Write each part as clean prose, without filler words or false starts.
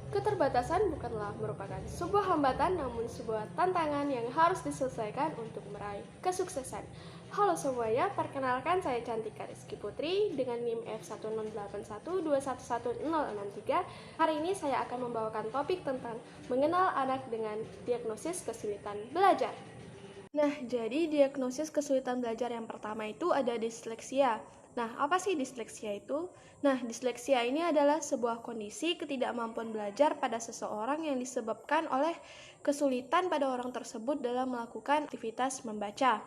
Keterbatasan bukanlah merupakan sebuah hambatan, namun sebuah tantangan yang harus diselesaikan untuk meraih kesuksesan. Halo semuanya, perkenalkan saya Cantika Rizky Putri dengan NIM F10812111063. Hari ini saya akan membawakan topik tentang mengenal anak dengan diagnosis kesulitan belajar. Nah, jadi diagnosis kesulitan belajar yang pertama itu ada disleksia. Nah, apa sih disleksia itu? Nah, disleksia ini adalah sebuah kondisi ketidakmampuan belajar pada seseorang yang disebabkan oleh kesulitan pada orang tersebut dalam melakukan aktivitas membaca.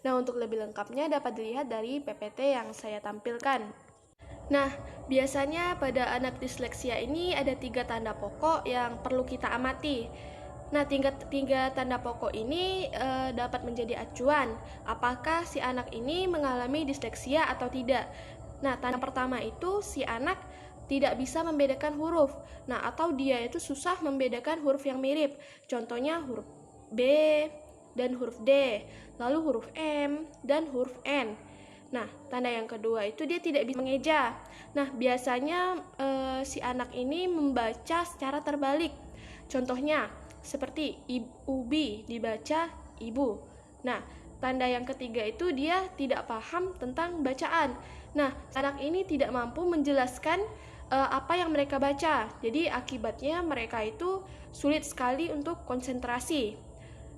Nah, untuk lebih lengkapnya dapat dilihat dari PPT yang saya tampilkan. Nah, biasanya pada anak disleksia ini ada 3 tanda pokok yang perlu kita amati. Nah, tiga tanda pokok ini dapat menjadi acuan apakah si anak ini mengalami disleksia atau tidak. Nah, tanda pertama itu si anak tidak bisa membedakan huruf. Nah, atau dia itu susah membedakan huruf yang mirip. Contohnya huruf B dan huruf D, lalu huruf M dan huruf N. Nah, tanda yang kedua itu dia tidak bisa mengeja. Nah, biasanya si anak ini membaca secara terbalik. Contohnya, seperti ubi dibaca ibu. Nah, tanda yang ketiga itu dia tidak paham tentang bacaan. Nah, anak ini tidak mampu menjelaskan apa yang mereka baca. Jadi akibatnya mereka itu sulit sekali untuk konsentrasi.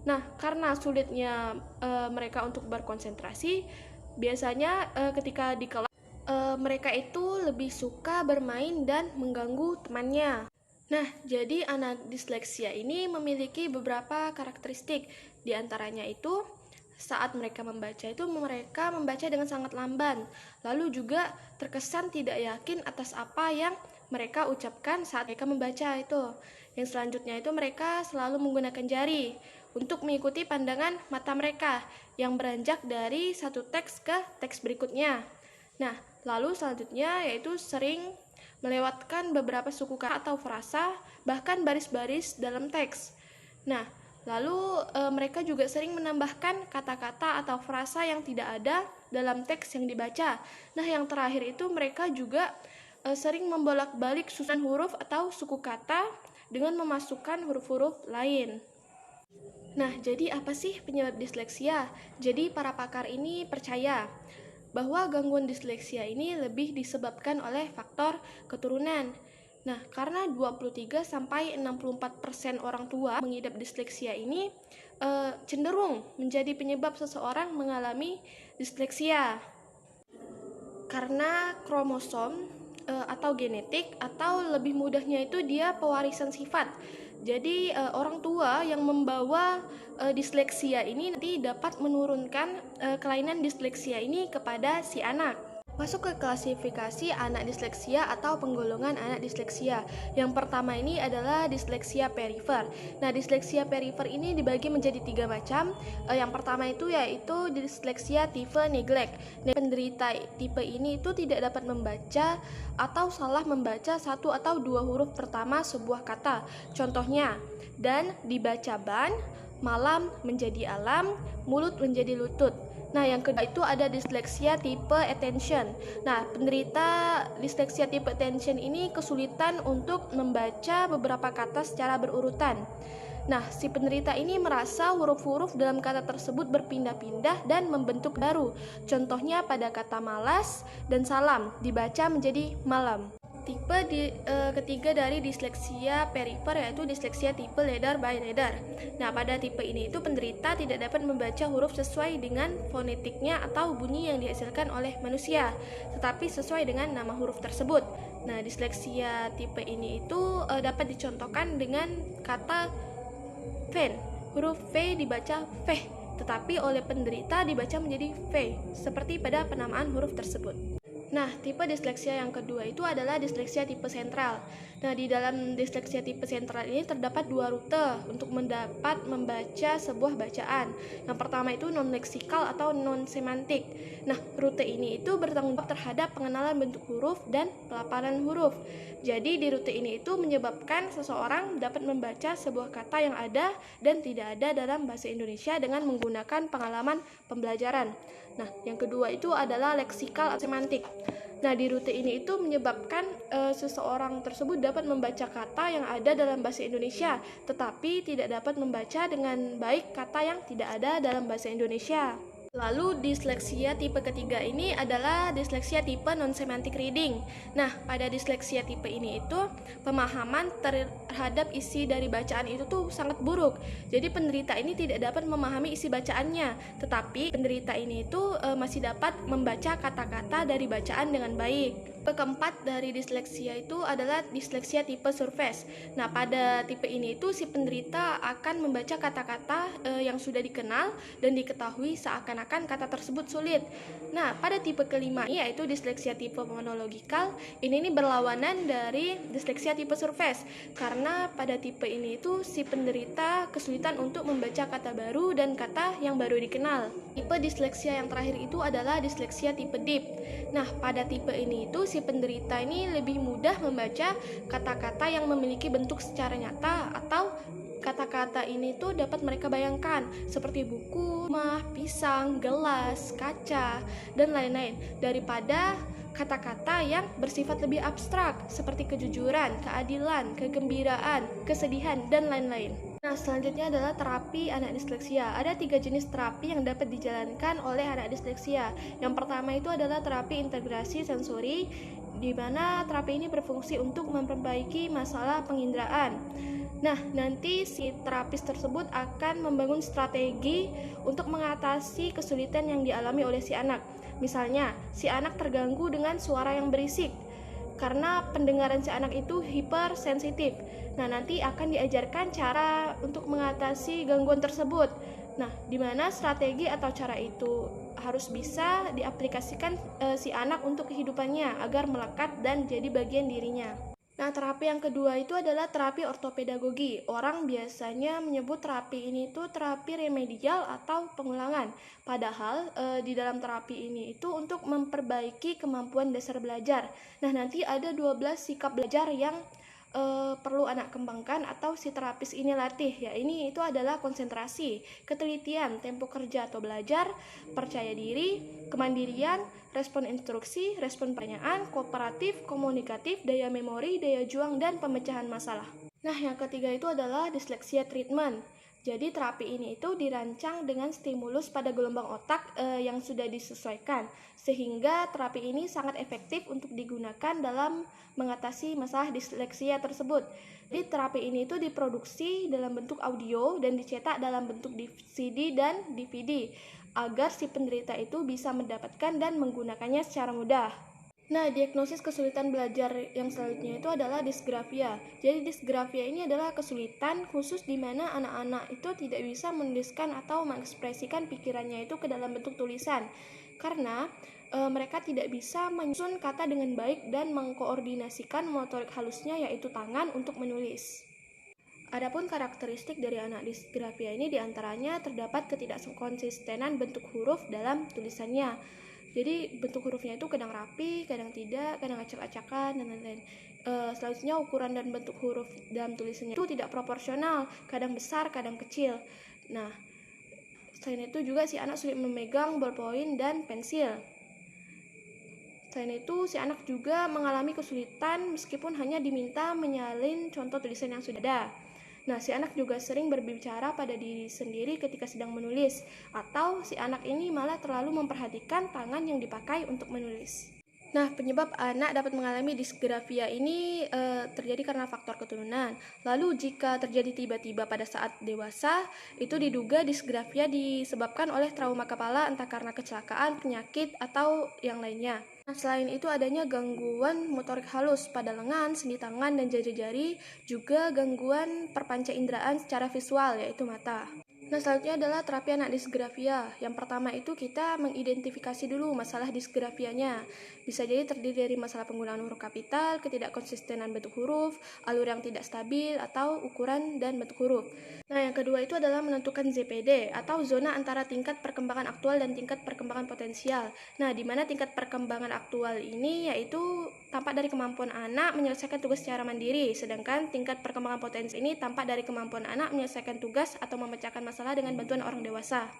Nah, karena sulitnya mereka untuk berkonsentrasi, biasanya ketika di kelas mereka itu lebih suka bermain dan mengganggu temannya. Nah, jadi anak disleksia ini memiliki beberapa karakteristik. Di antaranya itu, saat mereka membaca dengan sangat lamban. Lalu juga terkesan tidak yakin atas apa yang mereka ucapkan saat mereka membaca itu. Yang selanjutnya itu mereka selalu menggunakan jari untuk mengikuti pandangan mata mereka yang beranjak dari satu teks ke teks berikutnya. Nah, lalu selanjutnya yaitu sering melewatkan beberapa suku kata atau frasa, bahkan baris-baris dalam teks. Nah, lalu mereka juga sering menambahkan kata-kata atau frasa yang tidak ada dalam teks yang dibaca. Nah, yang terakhir itu mereka juga sering membolak-balik susunan huruf atau suku kata dengan memasukkan huruf-huruf lain. Nah, jadi apa sih penyebab disleksia? Jadi para pakar ini percaya bahwa gangguan disleksia ini lebih disebabkan oleh faktor keturunan. Nah, karena 23-64% orang tua mengidap disleksia ini cenderung menjadi penyebab seseorang mengalami disleksia. Karena kromosom atau genetik, atau lebih mudahnya itu dia pewarisan sifat. Jadi orang tua yang membawa disleksia ini nanti dapat menurunkan kelainan disleksia ini kepada si anak. Masuk ke klasifikasi anak disleksia atau penggolongan anak disleksia. Yang pertama ini adalah disleksia perifer. Nah, disleksia perifer ini dibagi menjadi 3 macam. Yang pertama itu yaitu disleksia tipe neglect. Nah, penderita tipe ini itu tidak dapat membaca atau salah membaca satu atau 2 huruf pertama sebuah kata. Contohnya, dan dibaca ban, malam menjadi alam, mulut menjadi lutut. Nah, yang kedua itu ada disleksia tipe attention. Nah, penderita disleksia tipe attention ini kesulitan untuk membaca beberapa kata secara berurutan. Nah, si penderita ini merasa huruf-huruf dalam kata tersebut berpindah-pindah dan membentuk baru. Contohnya pada kata malas dan salam dibaca menjadi malam. Tipe ketiga dari disleksia perifer yaitu disleksia tipe letter by letter. Nah, pada tipe ini itu penderita tidak dapat membaca huruf sesuai dengan fonetiknya atau bunyi yang dihasilkan oleh manusia, tetapi sesuai dengan nama huruf tersebut. Nah, disleksia tipe ini itu dapat dicontohkan dengan kata fen. Huruf V dibaca V, tetapi oleh penderita dibaca menjadi V, seperti pada penamaan huruf tersebut. Nah, tipe disleksia yang kedua itu adalah disleksia tipe sentral. Nah, di dalam disleksia tipe sentral ini terdapat 2 rute untuk mendapat membaca sebuah bacaan. Yang pertama itu non-leksikal atau non-semantik. Nah, rute ini itu bertanggung jawab terhadap pengenalan bentuk huruf dan pelafalan huruf. Jadi, di rute ini itu menyebabkan seseorang dapat membaca sebuah kata yang ada dan tidak ada dalam bahasa Indonesia dengan menggunakan pengalaman pembelajaran. Nah, yang kedua itu adalah leksikal atau semantik. Nah, di rute ini itu menyebabkan seseorang tersebut dapat membaca kata yang ada dalam bahasa Indonesia, tetapi tidak dapat membaca dengan baik kata yang tidak ada dalam bahasa Indonesia. Lalu disleksia tipe ketiga ini adalah disleksia tipe non-semantic reading. Nah, pada disleksia tipe ini itu pemahaman terhadap isi dari bacaan itu tuh sangat buruk. Jadi penderita ini tidak dapat memahami isi bacaannya, tetapi penderita ini itu masih dapat membaca kata-kata dari bacaan dengan baik. Tipe keempat dari disleksia itu adalah disleksia tipe surface. Nah, pada tipe ini itu si penderita akan membaca kata-kata yang sudah dikenal dan diketahui seakan-akan kata tersebut sulit. Nah, pada tipe kelima yaitu disleksia tipe monologikal, ini berlawanan dari disleksia tipe surface. Karena pada tipe ini itu si penderita kesulitan untuk membaca kata baru dan kata yang baru dikenal. Tipe disleksia yang terakhir itu adalah disleksia tipe deep. Nah, pada tipe ini itu si penderita ini lebih mudah membaca kata-kata yang memiliki bentuk secara nyata atau kata-kata ini tuh dapat mereka bayangkan seperti buku, rumah, pisang, gelas, kaca, dan lain-lain daripada kata-kata yang bersifat lebih abstrak seperti kejujuran, keadilan, kegembiraan, kesedihan, dan lain-lain. Nah, selanjutnya adalah terapi anak disleksia. Ada 3 jenis terapi yang dapat dijalankan oleh anak disleksia. Yang pertama itu adalah terapi integrasi sensori, di mana terapi ini berfungsi untuk memperbaiki masalah penginderaan. Nah, nanti si terapis tersebut akan membangun strategi untuk mengatasi kesulitan yang dialami oleh si anak. Misalnya, si anak terganggu dengan suara yang berisik karena pendengaran si anak itu hipersensitif. Nah, nanti akan diajarkan cara untuk mengatasi gangguan tersebut. Nah, di mana strategi atau cara itu harus bisa diaplikasikan si anak untuk kehidupannya agar melekat dan jadi bagian dirinya. Nah, terapi yang kedua itu adalah terapi ortopedagogi. Orang biasanya menyebut terapi ini itu terapi remedial atau pengulangan. Padahal di dalam terapi ini itu untuk memperbaiki kemampuan dasar belajar. Nah, nanti ada 12 sikap belajar yang perlu anak kembangkan atau si terapis ini latih. Ya, ini itu adalah konsentrasi, ketelitian, tempo kerja atau belajar, percaya diri, kemandirian, respon instruksi, respon pertanyaan, kooperatif, komunikatif, daya memori, daya juang, dan pemecahan masalah. Nah, yang ketiga itu adalah disleksia treatment. Jadi terapi ini itu dirancang dengan stimulus pada gelombang otak yang sudah disesuaikan, sehingga terapi ini sangat efektif untuk digunakan dalam mengatasi masalah disleksia tersebut. Jadi terapi ini itu diproduksi dalam bentuk audio dan dicetak dalam bentuk CD dan DVD agar si penderita itu bisa mendapatkan dan menggunakannya secara mudah. Nah, diagnosis kesulitan belajar yang selanjutnya itu adalah disgrafia. Jadi disgrafia ini adalah kesulitan khusus di mana anak-anak itu tidak bisa menuliskan atau mengekspresikan pikirannya itu ke dalam bentuk tulisan. Karena mereka tidak bisa menyusun kata dengan baik dan mengkoordinasikan motorik halusnya yaitu tangan untuk menulis. Adapun karakteristik dari anak disgrafia ini diantaranya terdapat ketidakkonsistenan bentuk huruf dalam tulisannya. Jadi bentuk hurufnya itu kadang rapi, kadang tidak, kadang acak-acakan, dan lain-lain. Selanjutnya ukuran dan bentuk huruf dalam tulisannya itu tidak proporsional, kadang besar, kadang kecil. Nah, selain itu juga si anak sulit memegang ballpoint dan pensil. Selain itu, si anak juga mengalami kesulitan meskipun hanya diminta menyalin contoh tulisan yang sudah ada. Nah, si anak juga sering berbicara pada diri sendiri ketika sedang menulis, atau si anak ini malah terlalu memperhatikan tangan yang dipakai untuk menulis. Nah, penyebab anak dapat mengalami disgrafia ini terjadi karena faktor keturunan. Lalu jika terjadi tiba-tiba pada saat dewasa, itu diduga disgrafia disebabkan oleh trauma kepala entah karena kecelakaan, penyakit, atau yang lainnya. Nah, selain itu adanya gangguan motorik halus pada lengan, sendi tangan, dan jari-jari, juga gangguan perpanca indera secara visual yaitu mata. Nah, selanjutnya adalah terapi anak disgrafia. Yang pertama itu kita mengidentifikasi dulu masalah disgrafianya. Bisa jadi terdiri dari masalah penggunaan huruf kapital, ketidakkonsistenan bentuk huruf, alur yang tidak stabil, atau ukuran dan bentuk huruf. Nah, yang kedua itu adalah menentukan ZPD atau zona antara tingkat perkembangan aktual dan tingkat perkembangan potensial. Nah, di mana tingkat perkembangan aktual ini yaitu tampak dari kemampuan anak menyelesaikan tugas secara mandiri, sedangkan tingkat perkembangan potensi ini tampak dari kemampuan anak menyelesaikan tugas atau memecahkan masalah dengan bantuan orang dewasa.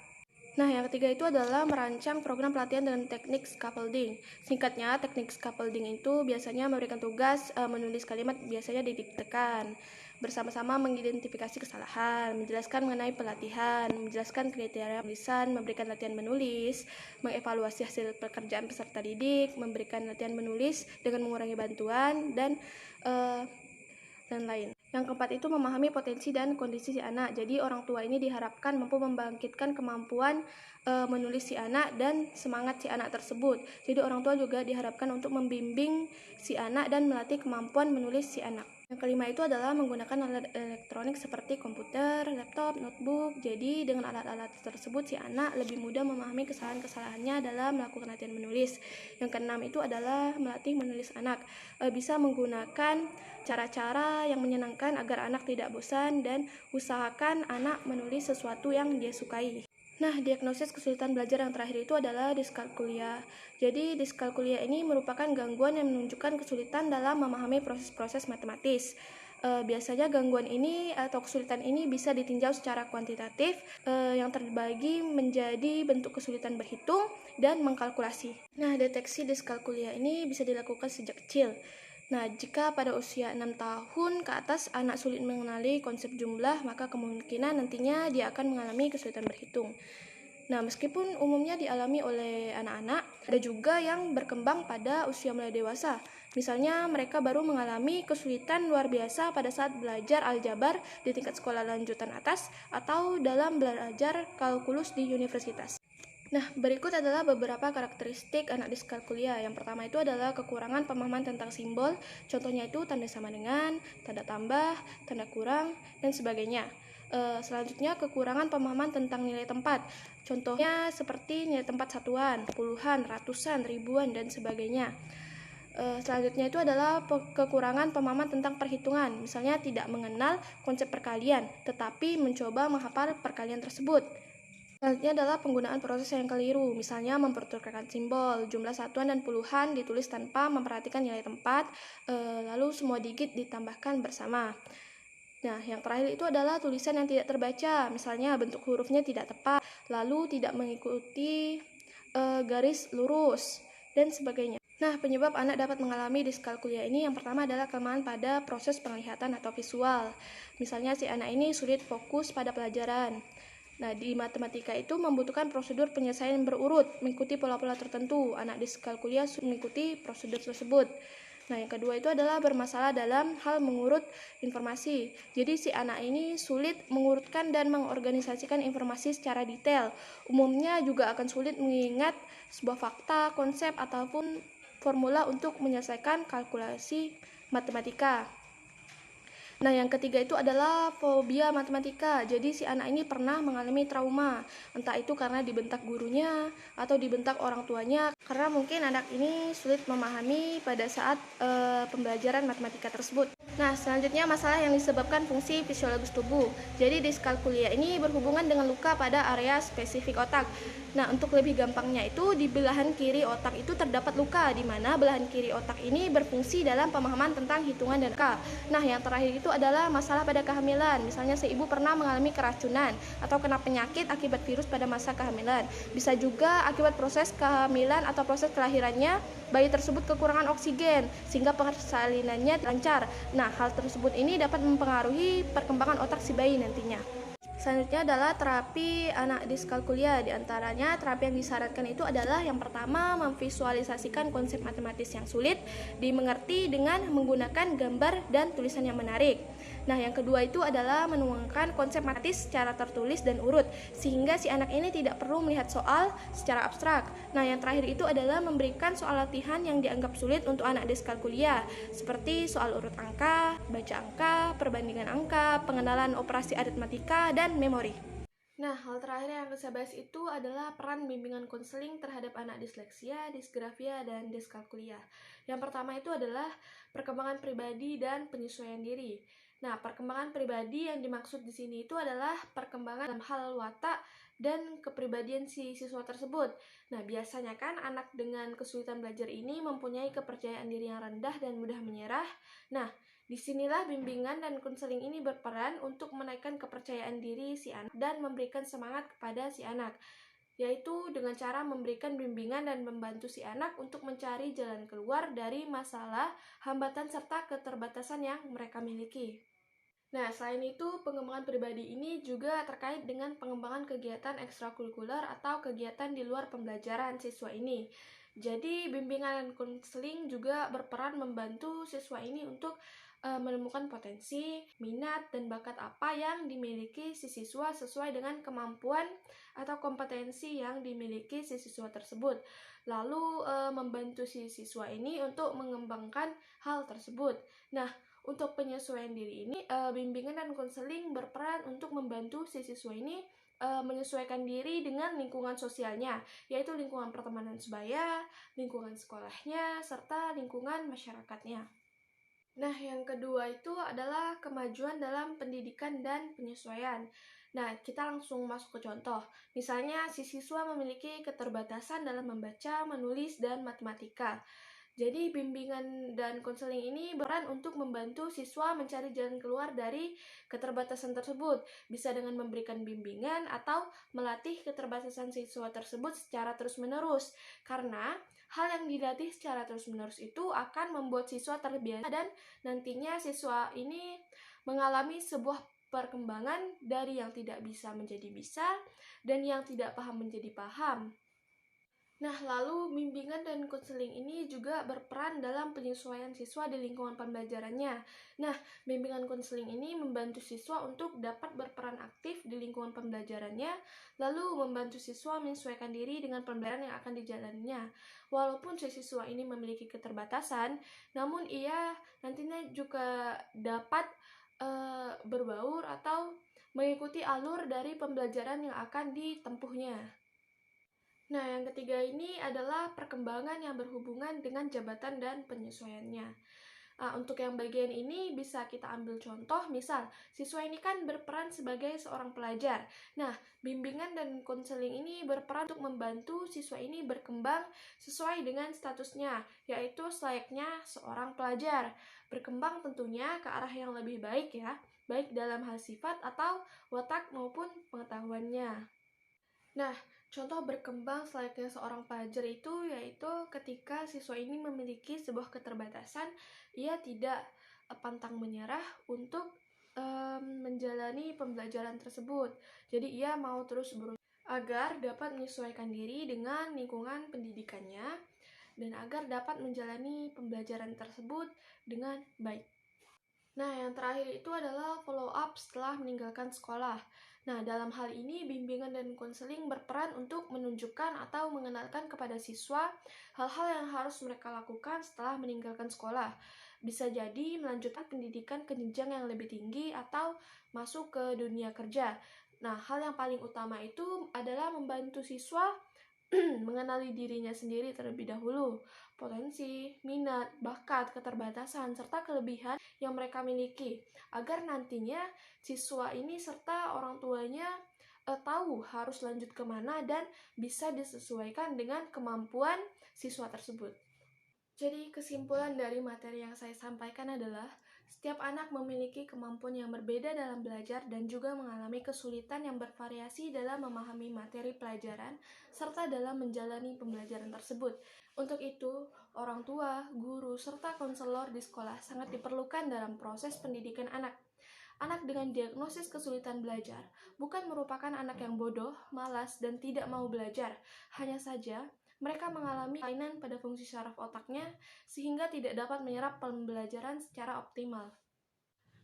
Nah, yang ketiga itu adalah merancang program pelatihan dengan teknik scaffolding. Singkatnya, teknik scaffolding itu biasanya memberikan tugas menulis kalimat biasanya didiktekan, bersama-sama mengidentifikasi kesalahan, menjelaskan mengenai pelatihan, menjelaskan kriteria tulisan, memberikan latihan menulis, mengevaluasi hasil pekerjaan peserta didik, memberikan latihan menulis dengan mengurangi bantuan, dan lain. Yang keempat itu memahami potensi dan kondisi si anak. Jadi orang tua ini diharapkan mampu membangkitkan kemampuan menulis si anak dan semangat si anak tersebut. Jadi orang tua juga diharapkan untuk membimbing si anak dan melatih kemampuan menulis si anak. Yang kelima itu adalah menggunakan alat elektronik seperti komputer, laptop, notebook. Jadi dengan alat-alat tersebut si anak lebih mudah memahami kesalahan-kesalahannya dalam melakukan latihan menulis. Yang keenam itu adalah melatih menulis anak. Bisa menggunakan cara-cara yang menyenangkan agar anak tidak bosan dan usahakan anak menulis sesuatu yang dia sukai. Nah, diagnosis kesulitan belajar yang terakhir itu adalah diskalkulia. Jadi, diskalkulia ini merupakan gangguan yang menunjukkan kesulitan dalam memahami proses-proses matematis. Biasanya gangguan ini atau kesulitan ini bisa ditinjau secara kuantitatif yang terbagi menjadi bentuk kesulitan berhitung dan mengkalkulasi. Nah, deteksi diskalkulia ini bisa dilakukan sejak kecil. Nah, jika pada usia 6 tahun ke atas anak sulit mengenali konsep jumlah, maka kemungkinan nantinya dia akan mengalami kesulitan berhitung. Nah, meskipun umumnya dialami oleh anak-anak, ada juga yang berkembang pada usia mulai dewasa. Misalnya, mereka baru mengalami kesulitan luar biasa pada saat belajar aljabar di tingkat sekolah lanjutan atas atau dalam belajar kalkulus di universitas. Nah, berikut adalah beberapa karakteristik anak diskalkulia. Yang pertama itu adalah kekurangan pemahaman tentang simbol. Contohnya itu tanda sama dengan, tanda tambah, tanda kurang, dan sebagainya. Selanjutnya, kekurangan pemahaman tentang nilai tempat. Contohnya seperti nilai tempat satuan, puluhan, ratusan, ribuan, dan sebagainya. Selanjutnya itu adalah kekurangan pemahaman tentang perhitungan. Misalnya tidak mengenal konsep perkalian, tetapi mencoba menghafal perkalian tersebut. Selanjutnya adalah penggunaan proses yang keliru, misalnya mempertukarkan simbol, jumlah satuan dan puluhan ditulis tanpa memperhatikan nilai tempat, lalu semua digit ditambahkan bersama. Nah, yang terakhir itu adalah tulisan yang tidak terbaca, misalnya bentuk hurufnya tidak tepat, lalu tidak mengikuti garis lurus, dan sebagainya. Nah, penyebab anak dapat mengalami diskalkulia ini yang pertama adalah kelemahan pada proses penglihatan atau visual. Misalnya si anak ini sulit fokus pada pelajaran. Nah, di matematika itu membutuhkan prosedur penyelesaian berurut, mengikuti pola-pola tertentu. Anak diskalkulia mengikuti prosedur tersebut. Nah, yang kedua itu adalah bermasalah dalam hal mengurut informasi. Jadi, si anak ini sulit mengurutkan dan mengorganisasikan informasi secara detail. Umumnya juga akan sulit mengingat sebuah fakta, konsep, ataupun formula untuk menyelesaikan kalkulasi matematika. Nah, yang ketiga itu adalah fobia matematika. Jadi si anak ini pernah mengalami trauma, entah itu karena dibentak gurunya atau dibentak orang tuanya, karena mungkin anak ini sulit memahami pada saat pembelajaran matematika tersebut. Nah, selanjutnya masalah yang disebabkan fungsi fisiologis tubuh. Jadi diskalkulia ini berhubungan dengan luka pada area spesifik otak. Nah, untuk lebih gampangnya itu di belahan kiri otak itu terdapat luka, di mana belahan kiri otak ini berfungsi dalam pemahaman tentang hitungan dan angka. Nah, yang terakhir itu adalah masalah pada kehamilan. Misalnya si ibu pernah mengalami keracunan atau kena penyakit akibat virus pada masa kehamilan. Bisa juga akibat proses kehamilan atau proses kelahirannya, bayi tersebut kekurangan oksigen sehingga persalinannya lancar. Nah, hal tersebut ini dapat mempengaruhi perkembangan otak si bayi nantinya. Selanjutnya adalah terapi anak diskalkulia. Di antaranya terapi yang disarankan itu adalah yang pertama memvisualisasikan konsep matematis yang sulit dimengerti dengan menggunakan gambar dan tulisan yang menarik. Nah, yang kedua itu adalah menuangkan konsep matematis secara tertulis dan urut sehingga si anak ini tidak perlu melihat soal secara abstrak. Nah, yang terakhir itu adalah memberikan soal latihan yang dianggap sulit untuk anak diskalkulia seperti soal urut angka, baca angka, perbandingan angka, pengenalan operasi aritmatika, dan memori. Nah, hal terakhir yang akan saya bahas itu adalah peran bimbingan konseling terhadap anak disleksia, disgrafia, dan diskalkulia. Yang pertama itu adalah perkembangan pribadi dan penyesuaian diri. Nah, perkembangan pribadi yang dimaksud di sini itu adalah perkembangan dalam hal watak dan kepribadian si siswa tersebut. Nah, biasanya kan anak dengan kesulitan belajar ini mempunyai kepercayaan diri yang rendah dan mudah menyerah. Nah, disinilah bimbingan dan konseling ini berperan untuk menaikkan kepercayaan diri si anak dan memberikan semangat kepada si anak. yaitu dengan cara memberikan bimbingan dan membantu si anak untuk mencari jalan keluar dari masalah, hambatan, serta keterbatasan yang mereka miliki. Nah, selain itu, pengembangan pribadi ini juga terkait dengan pengembangan kegiatan ekstrakurikuler atau kegiatan di luar pembelajaran siswa ini. Jadi, bimbingan dan konseling juga berperan membantu siswa ini untuk menemukan potensi, minat, dan bakat apa yang dimiliki si siswa sesuai dengan kemampuan atau kompetensi yang dimiliki si siswa tersebut. Lalu, membantu si siswa ini untuk mengembangkan hal tersebut. Nah, untuk penyesuaian diri ini, bimbingan dan konseling berperan untuk membantu si siswa ini menyesuaikan diri dengan lingkungan sosialnya, yaitu lingkungan pertemanan sebaya, lingkungan sekolahnya, serta lingkungan masyarakatnya. Nah, yang kedua itu adalah kemajuan dalam pendidikan dan penyesuaian. Nah, kita langsung masuk ke contoh. Misalnya, si siswa memiliki keterbatasan dalam membaca, menulis, dan matematika. Jadi, bimbingan dan konseling ini berperan untuk membantu siswa mencari jalan keluar dari keterbatasan tersebut. Bisa dengan memberikan bimbingan atau melatih keterbatasan siswa tersebut secara terus-menerus. Karena hal yang dilatih secara terus-menerus itu akan membuat siswa terbiasa dan nantinya siswa ini mengalami sebuah perkembangan dari yang tidak bisa menjadi bisa dan yang tidak paham menjadi paham. Nah, lalu bimbingan dan konseling ini juga berperan dalam penyesuaian siswa di lingkungan pembelajarannya. Nah, bimbingan konseling ini membantu siswa untuk dapat berperan aktif di lingkungan pembelajarannya, lalu membantu siswa menyesuaikan diri dengan pembelajaran yang akan dijalaninya. Walaupun si siswa ini memiliki keterbatasan, namun ia nantinya juga dapat berbaur atau mengikuti alur dari pembelajaran yang akan ditempuhnya. Nah, yang ketiga ini adalah perkembangan yang berhubungan dengan jabatan dan penyesuaiannya. Untuk yang bagian ini bisa kita ambil contoh, misal siswa ini kan berperan sebagai seorang pelajar. Nah, bimbingan dan konseling ini berperan untuk membantu siswa ini berkembang sesuai dengan statusnya, yaitu selayaknya seorang pelajar. Berkembang tentunya ke arah yang lebih baik ya, baik dalam hal sifat atau watak maupun pengetahuannya. Nah, contoh berkembang selayaknya seorang pelajar itu yaitu ketika siswa ini memiliki sebuah keterbatasan, ia tidak pantang menyerah untuk menjalani pembelajaran tersebut. Jadi ia mau terus berusaha agar dapat menyesuaikan diri dengan lingkungan pendidikannya dan agar dapat menjalani pembelajaran tersebut dengan baik. Nah, yang terakhir itu adalah follow up setelah meninggalkan sekolah. Nah, dalam hal ini bimbingan dan konseling berperan untuk menunjukkan atau mengenalkan kepada siswa hal-hal yang harus mereka lakukan setelah meninggalkan sekolah. Bisa jadi melanjutkan pendidikan ke jenjang yang lebih tinggi atau masuk ke dunia kerja. Nah, hal yang paling utama itu adalah membantu siswa mengenali dirinya sendiri terlebih dahulu, potensi, minat, bakat, keterbatasan, serta kelebihan yang mereka miliki, agar nantinya siswa ini serta orang tuanya tahu harus lanjut kemana dan bisa disesuaikan dengan kemampuan siswa tersebut. Jadi kesimpulan dari materi yang saya sampaikan adalah setiap anak memiliki kemampuan yang berbeda dalam belajar dan juga mengalami kesulitan yang bervariasi dalam memahami materi pelajaran serta dalam menjalani pembelajaran tersebut. Untuk itu, orang tua, guru, serta konselor di sekolah sangat diperlukan dalam proses pendidikan anak. Anak dengan diagnosis kesulitan belajar bukan merupakan anak yang bodoh, malas, dan tidak mau belajar. Hanya saja, mereka mengalami kelainan pada fungsi saraf otaknya sehingga tidak dapat menyerap pembelajaran secara optimal.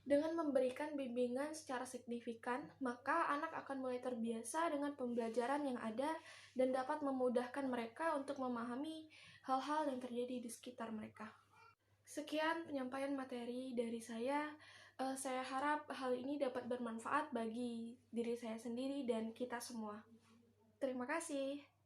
Dengan memberikan bimbingan secara signifikan, maka anak akan mulai terbiasa dengan pembelajaran yang ada dan dapat memudahkan mereka untuk memahami hal-hal yang terjadi di sekitar mereka. Sekian penyampaian materi dari saya. Saya harap hal ini dapat bermanfaat bagi diri saya sendiri dan kita semua. Terima kasih.